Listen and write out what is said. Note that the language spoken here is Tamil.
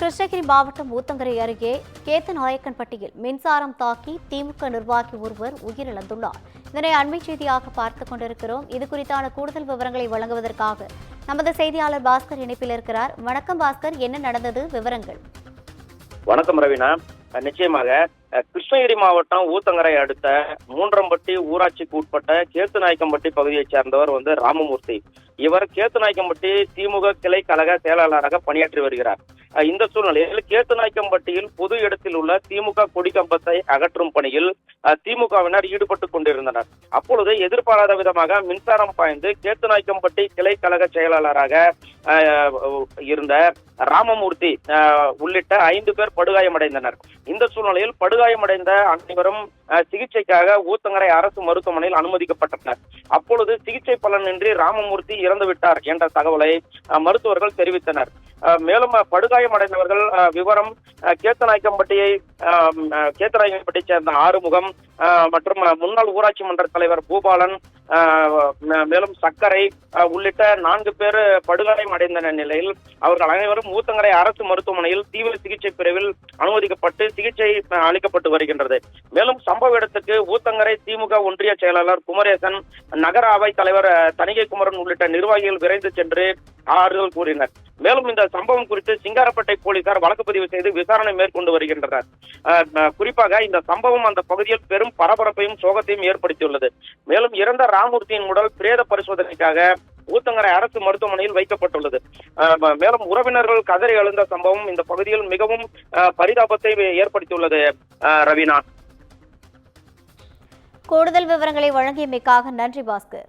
கிருஷ்ணகிரி மாவட்டம் ஊத்தங்கரை அருகே கேத்தநாயக்கன்பட்டியில் மின்சாரம் தாக்கி திமுக நிர்வாகி ஒருவர் உயிரிழந்துள்ளார். இதனை அண்மை செய்தியாக பார்த்துக் கொண்டிருக்கிறோம். இது குறித்தான கூடுதல் விவரங்களை வழங்குவதற்காக நமது செய்தியாளர் பாஸ்கர் இணைப்பில் இருக்கிறார். வணக்கம் பாஸ்கர், என்ன நடந்தது, விவரங்கள்? வணக்கம் ரவீனா. நிச்சயமாக கிருஷ்ணகிரி மாவட்டம் ஊத்தங்கரை அடுத்த மூன்றம்பட்டி ஊராட்சிக்கு உட்பட்ட கேத்துநாயக்கம்பட்டி பகுதியைச் சேர்ந்தவர் ராமமூர்த்தி. இவர் கேத்துநாயக்கம்பட்டி திமுக கிளை கழக செயலாளராக பணியாற்றி வருகிறார். இந்த சூழ்நிலையில் கேத்துநாயக்கம்பட்டியில் பொது இடத்தில் உள்ள திமுக கொடிக்கம்பத்தை அகற்றும் பணியில் திமுகவினர் ஈடுபட்டுக் கொண்டிருந்தனர். அப்பொழுது எதிர்பாராத விதமாக மின்சாரம் பாய்ந்து கேத்துநாயக்கம்பட்டி கிளை கழக செயலாளராக இருந்த ராமமூர்த்தி உள்ளிட்ட 5 பேர் படுகாயமடைந்தனர். இந்த சூழ்நிலையில் படுகாயமடைந்த அனைவரும் சிகிச்சைக்காக ஊத்தங்கரை அரசு மருத்துவமனையில் அனுமதிக்கப்பட்டனர். அப்பொழுது சிகிச்சை பலனின்றி ராமமூர்த்தி இறந்துவிட்டார் என்ற தகவலை மருத்துவர்கள் தெரிவித்தனர். மேலும் படுகாயமடைந்தவர்கள் விவரம் கேத்தநாயக்கம்பட்டியை சேர்ந்த ஆறுமுகம் மற்றும் முன்னாள் ஊராட்சி மன்ற தலைவர் பூபாலன், மேலும் சக்கரை உள்ளிட்ட 4 பேர் படுகாயமடைந்த நிலையில் அவர்கள் அனைவரும் ஊத்தங்கரை அரசு மருத்துவமனையில் தீவிர சிகிச்சை பிரிவில் அனுமதிக்கப்பட்டு சிகிச்சை அளிக்கப்பட்டு வருகின்றது. மேலும் சம்பவ இடத்துக்கு ஊத்தங்கரை திமுக ஒன்றிய செயலாளர் குமரேசன், நகர அவை தலைவர் தணிகை குமரன் உள்ளிட்ட நிர்வாகிகள் விரைந்து சென்று ஆறுதல் கூறினர். மேலும் இந்த சம்பவம் குறித்து சிங்காரப்பேட்டை போலீசார் வழக்கு பதிவு செய்து விசாரணை மேற்கொண்டு வருகின்றனர். குறிப்பாக இந்த சம்பவம் அந்த பகுதியில் பெரும் பரபரப்பையும் சோகத்தையும் ஏற்படுத்தியுள்ளது. மேலும் இறந்த ராமமூர்த்தியின் உடல் பிரேத பரிசோதனைக்காக ஊத்தங்கரை அரசு மருத்துவமனையில் வைக்கப்பட்டுள்ளது. மேலும் உறவினர்கள் கதறி எழுந்த சம்பவம் இந்த பகுதியில் மிகவும் பரிதாபத்தை ஏற்படுத்தியுள்ளது. ரவீனா, கூடுதல் விவரங்களை வழங்கியமைக்காக நன்றி பாஸ்கர்.